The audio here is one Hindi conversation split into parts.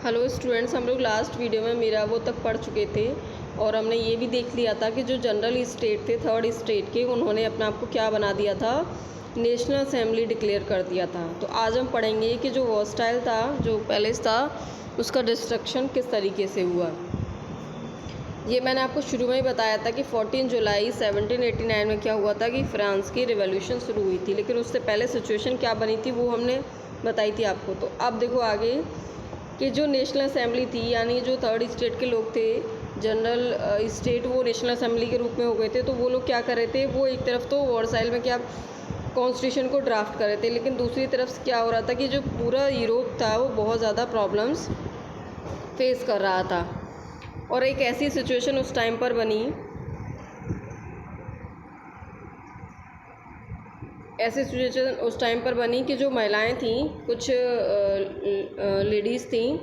हेलो स्टूडेंट्स, हम लोग लास्ट वीडियो में मेरा वो तक पढ़ चुके थे और हमने ये भी देख लिया था कि जो जनरल स्टेट थे थर्ड स्टेट के, उन्होंने अपने आप को क्या बना दिया था, नेशनल असेंबली डिक्लेयर कर दिया था। तो आज हम पढ़ेंगे कि जो वॉस्टाइल था, जो पैलेस था, उसका डिस्ट्रक्शन किस तरीके से हुआ। ये मैंने आपको शुरू में ही बताया था कि 14 जुलाई 1789 में क्या हुआ था कि फ्रांस की रिवॉल्यूशन शुरू हुई थी, लेकिन उससे पहले सिचुएशन क्या बनी थी वो हमने बताई थी आपको। तो अब देखो आगे कि जो नेशनल असेंबली थी, यानी जो थर्ड स्टेट के लोग थे, जनरल स्टेट, वो नेशनल असेंबली के रूप में हो गए थे। तो वो लोग क्या कर रहे थे, वो एक तरफ तो वर्साइल में क्या कॉन्स्टिट्यूशन को ड्राफ्ट कर रहे थे, लेकिन दूसरी तरफ क्या हो रहा था कि जो पूरा यूरोप था वो बहुत ज़्यादा प्रॉब्लम्स फेस कर रहा था। और एक ऐसी सिचुएशन उस टाइम पर बनी, ऐसी सिचुएशन उस टाइम पर बनी कि जो महिलाएं थीं, कुछ लेडीज़ थीं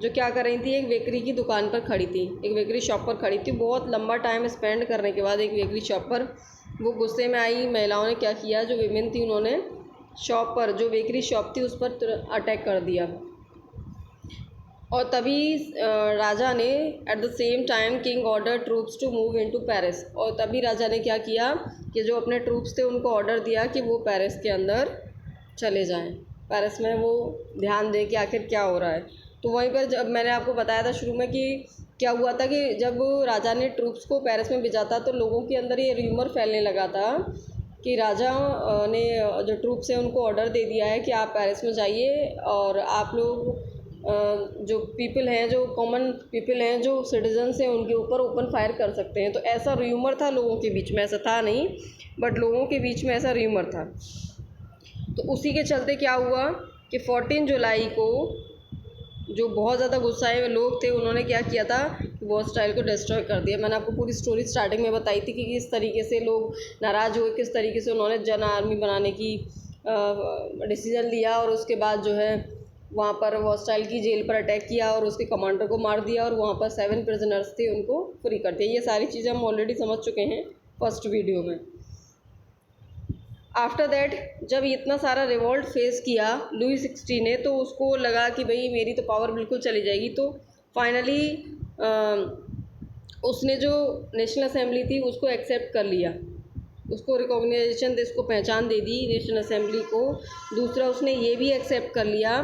जो क्या कर रही थी, एक बेकरी की दुकान पर खड़ी थी, एक बेकरी शॉप पर खड़ी थी। बहुत लंबा टाइम स्पेंड करने के बाद एक बेकरी शॉप पर वो गुस्से में आई महिलाओं ने क्या किया, जो विमेन थी उन्होंने शॉप पर, जो बेकरी शॉप थी उस पर अटैक कर दिया। और तभी राजा ने at the same time king order troops to move into Paris. और तभी राजा ने क्या किया कि जो अपने ट्रूप्स थे उनको ऑर्डर दिया कि वो पेरिस के अंदर चले जाएं, पेरिस में वो ध्यान दें कि आखिर क्या हो रहा है। तो वहीं पर जब मैंने आपको बताया था शुरू में कि क्या हुआ था कि जब राजा ने ट्रूप्स को पेरिस में भेजा था तो लोगों के अंदर ये र्यूमर फैलने लगा था कि राजा ने जो ट्रूप्स हैं उनको ऑर्डर दे दिया है कि आप पेरिस में जाइए और आप लोग जो पीपल हैं, जो कॉमन पीपल हैं, जो सिटीजन्स हैं, उनके ऊपर ओपन फायर कर सकते हैं। तो ऐसा र्यूमर था लोगों के बीच में, ऐसा था नहीं बट लोगों के बीच में ऐसा र्यूमर था। तो उसी के चलते क्या हुआ कि 14 जुलाई को जो बहुत ज़्यादा गुस्साए हुए लोग थे उन्होंने क्या किया था, वॉस्टाइल को डिस्ट्रॉय कर दिया। मैंने आपको पूरी स्टोरी स्टार्टिंग में बताई थी कि किस तरीके से लोग नाराज़ हुए, किस तरीके से उन्होंने जन आर्मी बनाने की डिसीज़न लिया और उसके बाद जो है वहाँ पर वॉस्टाइल की जेल पर अटैक किया और उसके कमांडर को मार दिया और वहाँ पर 7 प्रिजनर्स थे उनको फ्री कर दिया। ये सारी चीज़ें हम ऑलरेडी समझ चुके हैं फर्स्ट वीडियो में। आफ्टर दैट जब इतना सारा रिवॉल्ट फेस किया लुई 16 ने, तो उसको लगा कि भाई मेरी तो पावर बिल्कुल चली जाएगी। तो फाइनली उसने जो नेशनल असेंबली थी उसको एक्सेप्ट कर लिया, उसको रिकॉग्नाइजेशन दे, उसको पहचान दे दी नेशनल असेंबली को। दूसरा उसने ये भी एक्सेप्ट कर लिया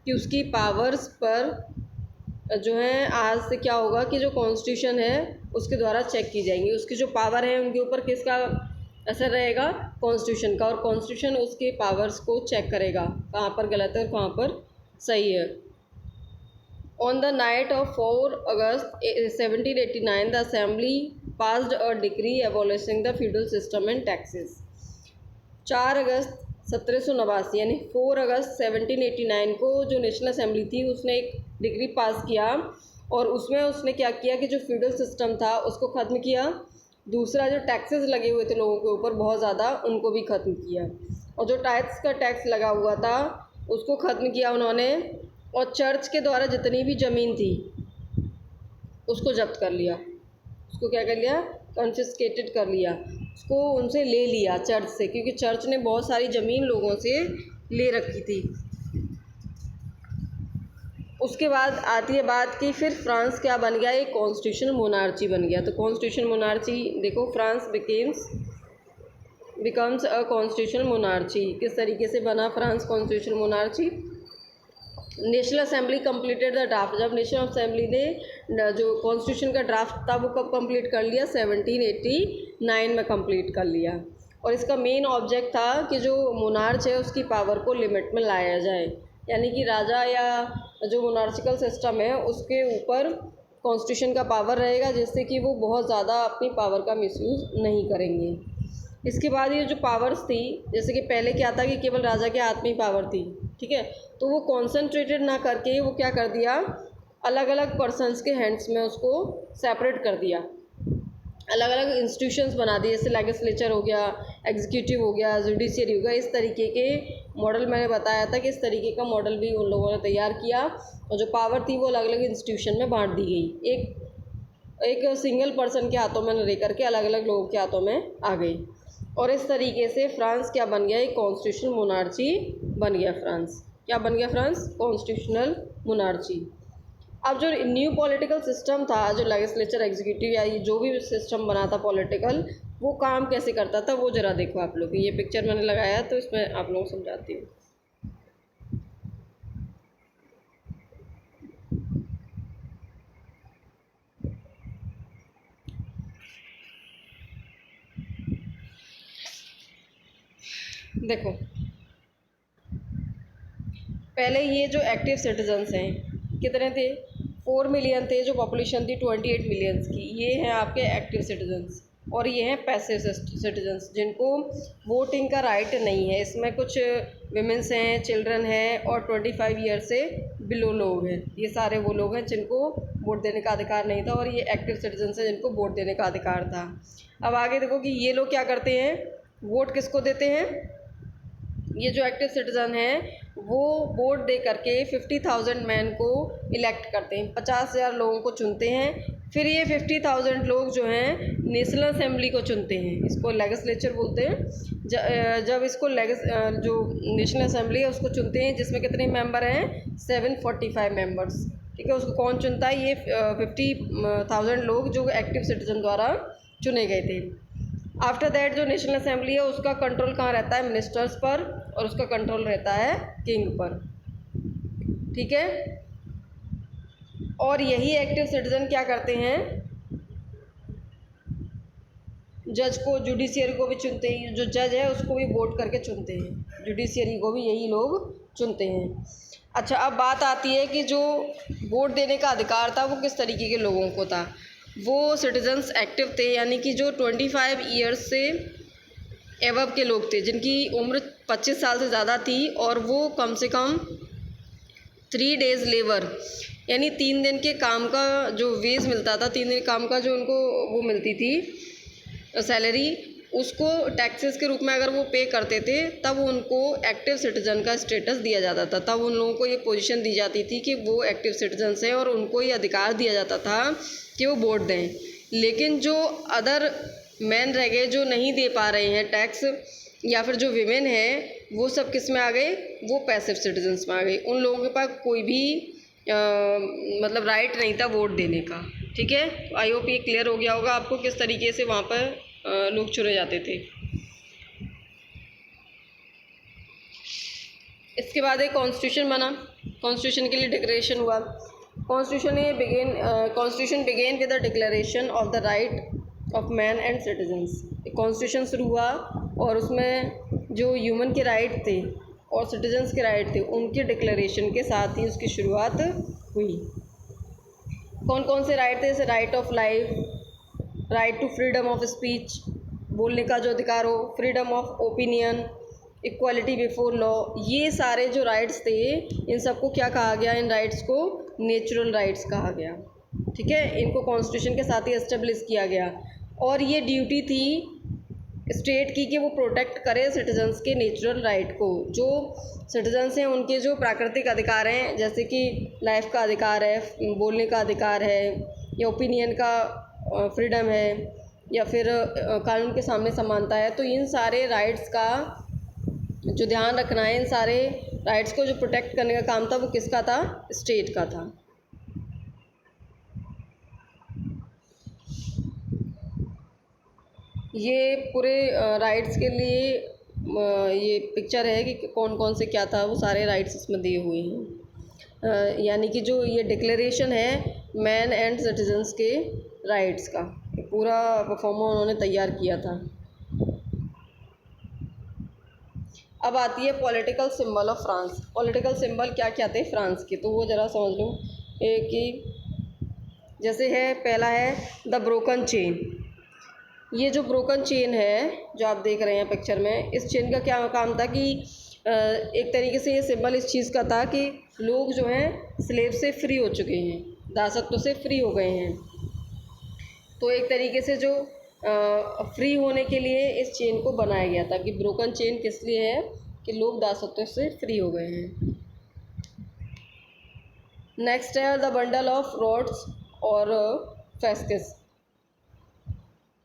कि उसकी पावर्स पर जो है आज से क्या होगा कि जो कॉन्स्टिट्यूशन है उसके द्वारा चेक की जाएंगी, उसकी जो पावर है उनके ऊपर किसका असर रहेगा, कॉन्स्टिट्यूशन का, और कॉन्स्टिट्यूशन उसके पावर्स को चेक करेगा कहाँ पर गलत है और कहाँ पर सही है। On the night of 4 August 1789 the assembly passed a decree abolishing the feudal system and taxes. 4 अगस्त 1789 यानी 4 अगस्त 1789 को जो नेशनल असेंबली थी उसने एक डिग्री पास किया और उसमें उसने क्या किया कि जो फ्यूडल सिस्टम था उसको ख़त्म किया। दूसरा जो टैक्सेस लगे हुए थे लोगों के ऊपर बहुत ज़्यादा, उनको भी ख़त्म किया। और जो टैक्स का टैक्स लगा हुआ था उसको ख़त्म किया उन्होंने। और चर्च के द्वारा जितनी भी ज़मीन थी उसको जब्त कर लिया, उसको क्या कर लिया, कॉन्फिस्केटेड कर लिया, उसको उनसे ले लिया चर्च से, क्योंकि चर्च ने बहुत सारी ज़मीन लोगों से ले रखी थी। उसके बाद आती है बात कि फिर फ्रांस क्या बन गया, एक कॉन्स्टिट्यूशनल मोनार्ची बन गया। तो कॉन्स्टिट्यूशनल मोनार्ची देखो, France becomes a constitutional monarchy. किस तरीके से बना France constitutional monarchy, national assembly completed the draft. जब नेशनल असेंबली ने जो कॉन्स्टिट्यूशन का ड्राफ्ट था वो कब कंप्लीट कर लिया, 1789 में कंप्लीट कर लिया। और इसका मेन ऑब्जेक्ट था कि जो मोनार्च है उसकी पावर को लिमिट में लाया जाए, यानी कि राजा या जो मोनार्चिकल सिस्टम है उसके ऊपर कॉन्स्टिट्यूशन का पावर रहेगा, जिससे कि वो बहुत ज़्यादा अपनी पावर का मिसयूज़ नहीं करेंगे। इसके बाद ये जो पावर्स थी, जैसे कि पहले क्या था कि केवल राजा के हाथ में ही पावर थी, ठीक है, तो वो कॉन्सेंट्रेटेड ना करके वो क्या कर दिया, अलग अलग पर्सन्स के हैंड्स में उसको सेपरेट कर दिया, अलग अलग इंस्टीट्यूशंस बना दिए, जैसे लेजिस्लेचर हो गया, एग्जीक्यूटिव हो गया, जुडिशियरी हो गया। इस तरीके के मॉडल मैंने बताया था कि इस तरीके का मॉडल भी उन लोगों ने तैयार किया और जो पावर थी वो अलग अलग इंस्टीट्यूशन में बांट दी गई, एक सिंगल पर्सन के हाथों में रह करके अलग अलग लोगों के हाथों में आ गई। और इस तरीके से फ्रांस क्या बन गया, एक कॉन्स्टिट्यूशनल मोनार्ची बन गया। फ्रांस क्या बन गया, फ्रांस कॉन्स्टिट्यूशनल मोनार्ची। अब जो न्यू पॉलिटिकल सिस्टम था, जो लेजिस्लेचर एग्जीक्यूटिव या ये जो भी सिस्टम बना था पॉलिटिकल, वो काम कैसे करता था वो ज़रा देखो आप लोग। ये पिक्चर मैंने लगाया तो इसमें आप लोगों को समझाती हूँ। देखो, पहले ये जो एक्टिव सिटीजन्स हैं कितने थे, 4 मिलियन थे, जो पॉपुलेशन थी 28 मिलियंस की। ये हैं आपके एक्टिव सिटीजन्स। और ये हैं पैसिव सिटीजन्स जिनको वोटिंग का राइट नहीं है। इसमें कुछ विमेंस हैं, चिल्ड्रन हैं और 25 ईयर से बिलो लोग हैं। ये सारे वो लोग हैं जिनको वोट देने का अधिकार नहीं था, और ये एक्टिव सिटीजन्स हैं जिनको वोट देने का अधिकार था। अब आगे देखो कि ये लोग क्या करते हैं, वोट किसको देते हैं। ये जो एक्टिव सिटीज़न हैं वो वोट दे करके 50,000 मैन को इलेक्ट करते हैं, 50,000 लोगों को चुनते हैं। फिर ये 50,000 लोग जो हैं नेशनल असेंबली को चुनते हैं, इसको लेजिस्लेचर बोलते हैं। जब इसको जो नेशनल असेंबली है उसको चुनते हैं, जिसमें कितने मेंबर हैं, 745 मेंबर्स। ठीक है, उसको कौन चुनता है, ये 50,000 लोग जो एक्टिव सिटीजन द्वारा चुने गए थे। आफ्टर दैट जो नेशनल असेंबली है उसका कंट्रोल कहाँ रहता है, मिनिस्टर्स पर, और उसका कंट्रोल रहता है किंग पर। ठीक है, और यही एक्टिव सिटीजन क्या करते हैं, जज को, जुडिशियरी को भी चुनते हैं। जो जज है उसको भी वोट करके चुनते हैं, जुडिशियरी को भी यही लोग चुनते हैं। अच्छा, अब बात आती है कि जो वोट देने का अधिकार था वो किस तरीके के लोगों को था। वो सिटीजन्स एक्टिव थे, यानी कि जो 25 ईयर्स से एवब के लोग थे, जिनकी उम्र 25 साल से ज़्यादा थी, और वो कम से कम 3 डेज़ लेबर, यानी 3 दिन के काम का जो वेज मिलता था, 3 दिन काम का जो उनको वो मिलती थी सैलरी, उसको टैक्सेस के रूप में अगर वो पे करते थे तब उनको एक्टिव सिटीज़न का स्टेटस दिया जाता था। तब उन लोगों को ये पोजीशन दी जाती थी कि वो एक्टिव सिटीजन्स हैं, और उनको ये अधिकार दिया जाता था कि वो वोट दें। लेकिन जो अदर मैन रह गए जो नहीं दे पा रहे हैं टैक्स, या फिर जो विमेन हैं, वो सब किस में आ गए, वो पैसिव सिटीजन्स में आ गए। उन लोगों के पास कोई भी मतलब राइट नहीं था वोट देने का। ठीक है, तो आई होप ये क्लियर हो गया होगा आपको किस तरीके से वहाँ पर लोग चुने जाते थे। इसके बाद एक कॉन्स्टिट्यूशन बना, कॉन्स्टिट्यूशन के लिए डिक्लेरेशन हुआ। Constitution begin with the declaration of the right of man and citizens. Constitution शुरू हुआ और उसमें जो ह्यूमन के राइट थे और सिटीजन्स के राइट थे उनके डिक्लेरेशन के साथ ही उसकी शुरुआत हुई। कौन कौन से राइट थे, जैसे right of life, right to freedom of speech, बोलने का जो अधिकार हो, freedom of opinion, equality before law. ये सारे जो राइट्स थे, इन सबको क्या कहा गया, इन राइट्स को नेचुरल राइट्स कहा गया। ठीक है, इनको कॉन्स्टिट्यूशन के साथ ही एस्टेब्लिश किया गया, और ये ड्यूटी थी स्टेट की कि वो प्रोटेक्ट करे सिटीजन्स के नेचुरल राइट को। जो सिटीजन्स हैं उनके जो प्राकृतिक अधिकार हैं, जैसे कि लाइफ का अधिकार है, बोलने का अधिकार है, या ओपिनियन का फ्रीडम है, या फिर कानून के सामने समानता है, तो इन सारे राइट्स का जो ध्यान रखना है, इन सारे राइट्स को जो प्रोटेक्ट करने का काम था वो किसका था, स्टेट का था। ये पूरे राइट्स के लिए ये पिक्चर है कि कौन कौन से क्या था, वो सारे राइट्स इसमें दिए हुए हैं। यानी कि जो ये डिक्लेरेशन है मैन एंड सिटीजन्स के राइट्स का, पूरा परफॉर्मा उन्होंने तैयार किया था। अब आती है political symbol of France. Political symbol क्या क्या थे फ्रांस के, तो वो ज़रा समझ लो। कि जैसे है, पहला है द ब्रोकन चेन। ये जो ब्रोकन चेन है जो आप देख रहे हैं पिक्चर में, इस चेन का क्या काम था कि एक तरीके से ये सिंबल इस चीज़ का था कि लोग जो हैं स्लेव से फ्री हो चुके हैं, दासत्व से फ्री हो गए हैं। तो एक तरीके से जो फ्री होने के लिए इस चेन को बनाया गया था, कि ब्रोकन चेन किस लिए है, कि लोग दासत्व से फ्री हो गए हैं। नेक्स्ट है द बंडल ऑफ रॉड्स और फेस्किस।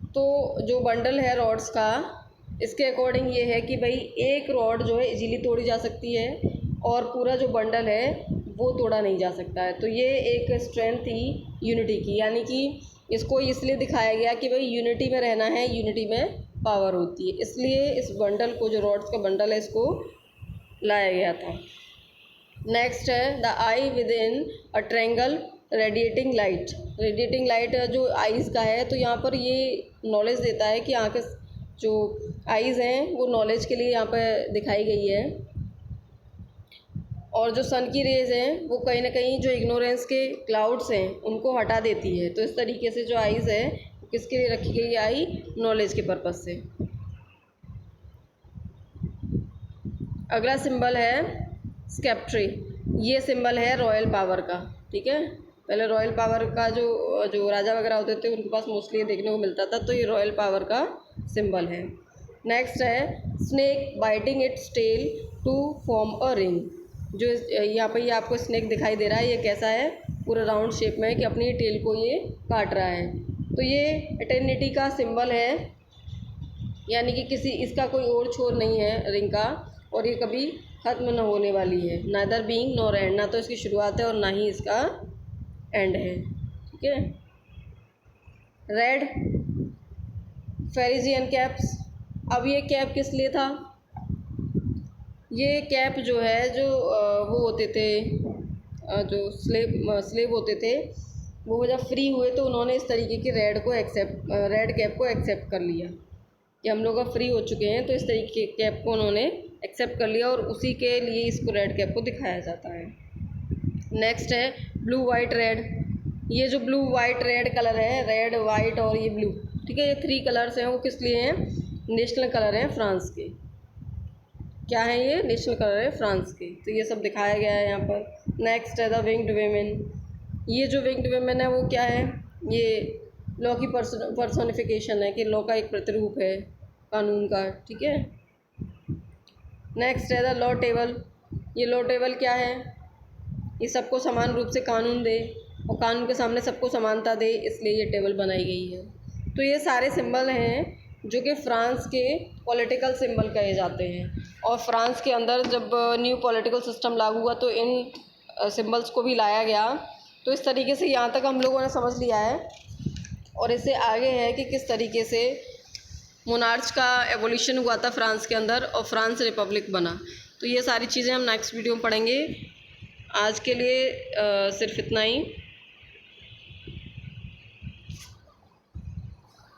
तो जो बंडल है रॉड्स का, इसके अकॉर्डिंग ये है कि भाई एक रॉड जो है इजीली तोड़ी जा सकती है, और पूरा जो बंडल है वो तोड़ा नहीं जा सकता है। तो ये एक स्ट्रेंथ थी यूनिटी की, यानी कि इसको इसलिए दिखाया गया कि भाई यूनिटी में रहना है, यूनिटी में पावर होती है, इसलिए इस बंडल को, जो रॉड्स का बंडल है, इसको लाया गया था। नेक्स्ट है the I with in a triangle radiating light. Radiating light जो आइज़ का है, तो यहाँ पर ये नॉलेज देता है कि आँखें, जो आइज़ हैं वो नॉलेज के लिए यहाँ पर दिखाई गई है, और जो सन की रेज़ हैं वो कहीं ना कहीं जो इग्नोरेंस के क्लाउड्स हैं उनको हटा देती है। तो इस तरीके से जो आइज़ है किसके लिए रखी गई है? आई नॉलेज के पर्पज़ से। अगला सिंबल है स्केप्ट्री। ये सिंबल है रॉयल पावर का, ठीक है। पहले रॉयल पावर का जो राजा वगैरह होते थे उनके पास मोस्टली ये देखने को मिलता था, तो ये रॉयल पावर का सिंबल है। नेक्स्ट है snake biting its tail to form a ring. जो यहाँ पर ये आपको स्नेक दिखाई दे रहा है, ये कैसा है? पूरा राउंड शेप में है कि अपनी टेल को ये काट रहा है। तो ये एटर्निटी का सिंबल है, यानी कि किसी इसका कोई और छोर नहीं है रिंग का, और ये कभी ख़त्म न होने वाली है। नादर बीइंग नॉर एंड, ना तो इसकी शुरुआत है और ना ही इसका एंड है, ठीक है। Red Phrygian caps. अब ये कैप किस लिए था? ये कैप जो है, जो वो होते थे, जो स्लेव होते थे, वो जब फ्री हुए तो उन्होंने इस तरीके की रेड कैप को एक्सेप्ट कर लिया कि हम लोग अब फ्री हो चुके हैं। तो इस तरीके के कैप को उन्होंने एक्सेप्ट कर लिया, और उसी के लिए इसको रेड कैप को दिखाया जाता है। नेक्स्ट है ब्लू वाइट रेड। ये जो ब्लू वाइट रेड कलर है, रेड वाइट और ये ब्लू, ठीक है, ये 3 कलर्स हैं, वो किस लिए हैं? नेशनल कलर हैं फ्रांस के। क्या है ये? नेशनल कलर है फ्रांस के। तो ये सब दिखाया गया है यहाँ पर। नेक्स्ट है द विंग्ड वेमेन। ये जो विंग्ड वेमेन है वो क्या है? ये लॉ की पर्सोनिफिकेशन है, कि लॉ का एक प्रतिरूप है, कानून का, ठीक है। नेक्स्ट है द लॉ टेबल। ये लॉ टेबल क्या है? ये सबको समान रूप से कानून दे, और कानून के सामने सबको समानता दे, इसलिए ये टेबल बनाई गई है। तो ये सारे सिंबल हैं जो कि फ्रांस के पॉलिटिकल सिंबल कहे जाते हैं। और फ्रांस के अंदर जब न्यू पॉलिटिकल सिस्टम लागू हुआ तो इन सिंबल्स को भी लाया गया। तो इस तरीके से यहाँ तक हम लोगों ने समझ लिया है, और इससे आगे है कि किस तरीके से मोनार्च का एवोल्यूशन हुआ था फ्रांस के अंदर, और फ्रांस रिपब्लिक बना। तो ये सारी चीज़ें हम नेक्स्ट वीडियो में पढ़ेंगे। आज के लिए सिर्फ इतना ही।